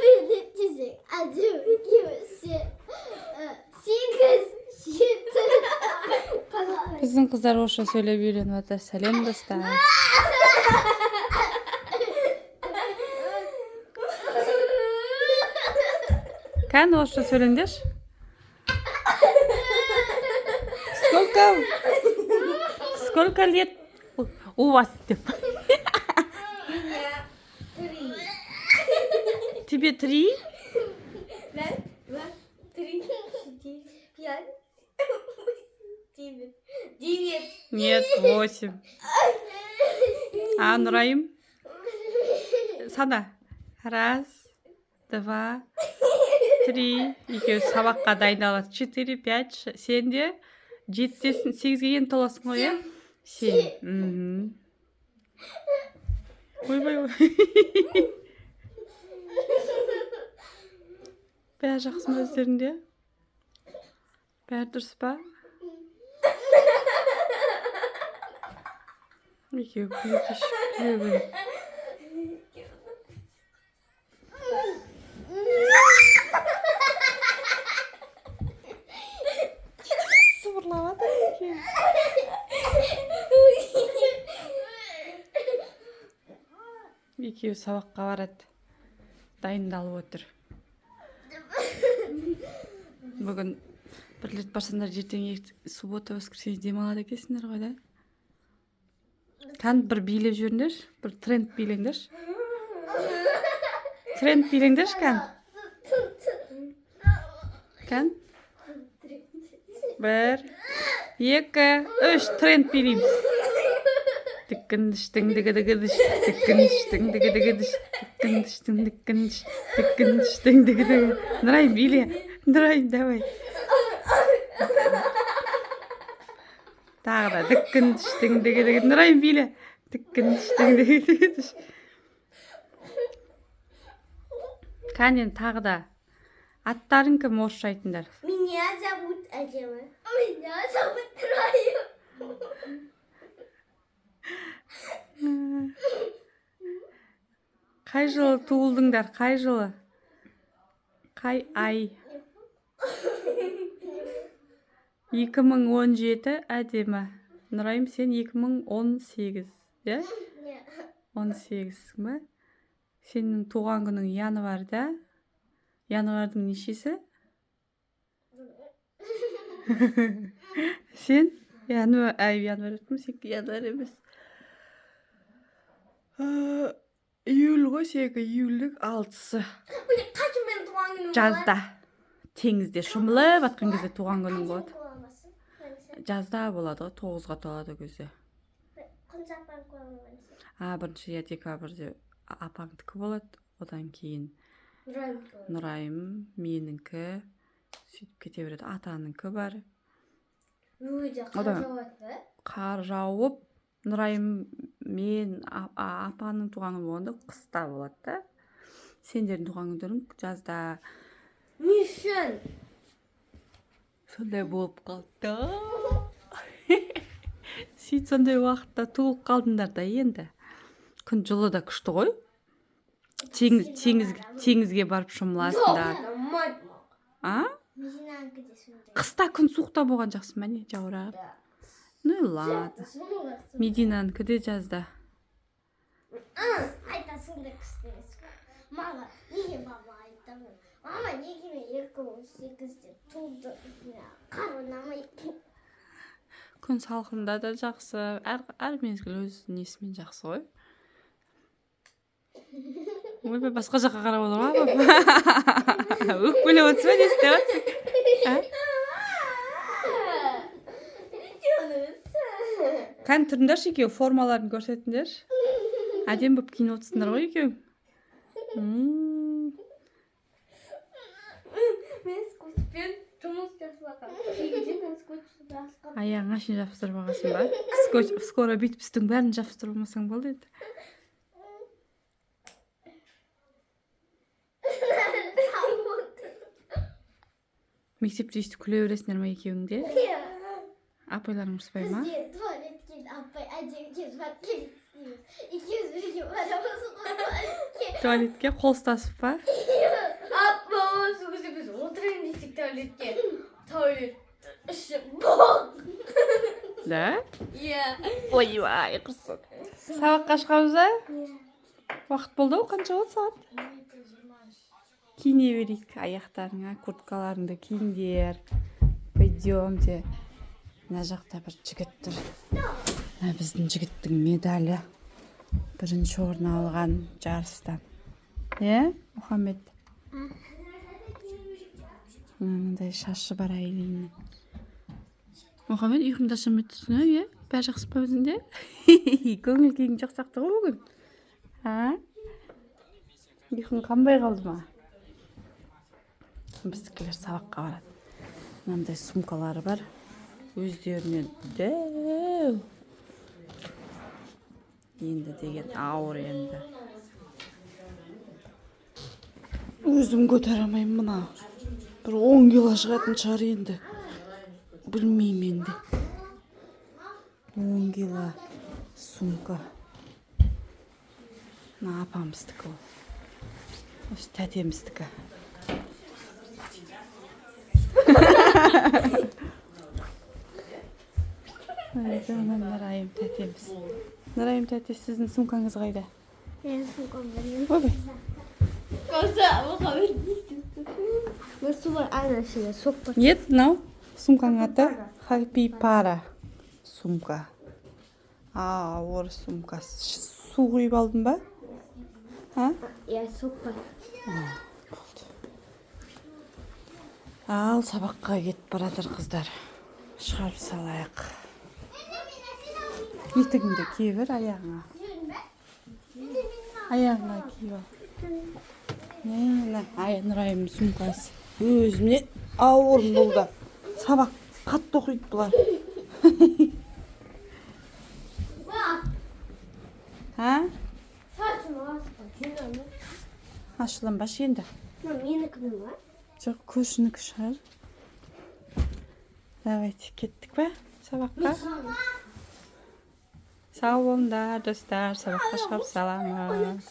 Kimin çizik? Acım kimisi? Sekiz. Yedi. Біздің қыздар орысша сөйлеп үйреніп жатыр. Сәлем достар. Кән орысша сөйлеңдерші. Сколько лет у вас деп? Тебе 3? Раз, три, четыре, пять, девять. Девять. Нет, 8. А, Нұрайым? Сана. Раз, два, три. Екеуі сабаққа дайындалады. 4, 5. Сен де 7-тесің, 8-ге енді толасың ғой, е? 7. Ойбай. Бәрі жақсы ма өздерінде? Бәрі дұрыс па? Екеуі күледі. Сыбырлап жатыр екеуі. Екеуі сабаққа барады. Дайындалып отыр. Бүгін бір рет барсаңдар, ертең суббота, воскресенье демалады екенсіңдер ғой, да? Кән бір билеп жүріңдер, бір тренд билеңдер. Тренд билеңдер, кән. Кән? 1, 2, 3 тренд билейміз. Тіккіндіштің дігі-дігі-діш, тіккіндіштің дігі-дігі-діш, тіккіндіштің дігі-дігі-діш, тіккіндіштің дігі-дігі. Нұрайым, биле. Нұрайым, давай. Тағы да тіккіндіштің дігі-дігі. Нұрайым, биле. Тіккіндіштің дігі-дігі-діш. Кәнен тағы да. Аттарың кім орысша айтыңдар? Меня зовут Адема. Меня зовут Раю. Қай жылы туылдыңдар? Қай жылы? Қай ай? 2017 әдемі. Нұрайым, сен 2018, е? 18 ма? Сенің туған күнің январда. Январдың нешесі? Сен? Январ өттім, сен январ емес. Июль ғой, секі июльдің 6-сы. Қашым мен туған күнім? Жазда. Теңізде шымылып атқан кезде туған күнің болады. Жазда болады ғой, 9-ға толады көзі. Қанша апаң қоймын? Бірінші декабрьде апаңдікі болады, одан кейін Нұрайым, меніңкі, сөйтіп кете береді. Атаныңкі бар. Өйде қар жауады ба? Қар жауып, Нұрайым мен апаның туған күні болғанда қыста болады да. Сендердің туған күндерің жазда. Не үшін? Сондай болып қалды. Сөйт сондай уақытта туылып қалдыңдар да енді. Күн жылы да күшті ғой. Теңізге барып шомыласыңдар. А? Қыста күн суықта болған жақсы ма не, жаурағып? Ну и ладно. Мединаныңкі де жазда. Айтасың да күшті емес пе? Мама, неге баба айтамын? Мама, неге мен 2018-де туылды? Қар ойнамайды. Күн салқында да жақсы. Әр мезгіл өз несімен жақсы ғой. Ойбай, басқа жаққа қарап отыр ма? Өкпелеп отырсың ба, не істеп отырсың? Кән тұрыңдаршы екеу, формаларын көрсетіңдер. Әдем болып киініп отырсыңдар ғой екеу. Мен скотчпен жұмыс жасап жатырмын. Кейде мен скотчты басқа. Аяғыңа шейін жабыстырып алғансың ба? Скоро бүйтіп үстің бәрін жабыстырып алмасаң болды енді. Мектепте өйстіп күле бересіңдер ма екеуіңде? Апайларың ұрыспай ма? Бізде туалетке апай әдемге жіберіп келіп істейміз. Екеуміз бірге барамыз туалетке. Туалетке қол ұстасып па? 속에서 біз отырайын десек туалетке туалет іші бок. Да? Иә. Ойбай, құрсын. Сабаққа шығамыз ба? Уақыт болды ғой, қанша болды сағат? Киіне берейік аяқтарыңа, курткаларыңды киіңдер. Пойдемте. Мына жақта бір жігіт тұр. Мына біздің жігіттің медалі. Бірінші орын алған жарыстан. Мұхаммед? Мынандай шашы бар әйеліне. Мұхаммед, ұйқыңда шамет түсіні, бәрі жақсы па өзіңде? Көңіл күйің жақсақты ғой бүгін? Ұйқың қанбай қалды ма? Біздікілер сабаққа барады. Мынандай сумкалары бар. Өздерінен дәу. Енді деген ауыр енді. Өзім көтере алмаймын мына. Бір 10 кило шығатын шығар енді. Білмеймін енді. 10 кило сумка. Мына апамыздікі ол. Осы тәтеміздікі. Нұрайым тәтеміз. Нұрайым тәте, сіздің сумкаңыз қайда? Менің сумкам білемін. Ойбай. Бір су бар, ана ішінде сок бар. Нет, мынау сумканың аты Happy Para сумка. Ауыр сумка. Су құйып алдың ба? Иә, сок бар. Ал сабаққа кетіп баратыр қыздар. Шығарып салайық. Етігіңді кие бер аяғыңа. Аяғыңа кие ал. Нұрайым сумкасы. Өзімне ауыр болды. Сабақ қатты оқиды бұлар. Saçım asla. Günahını. Ашыланбаш енді. Менікінің бар. Жоқ, көршінікі шығар. Давайте, кеттік па сабаққа? Сау болыңдар, достар, сабаққа шығарып саламыз.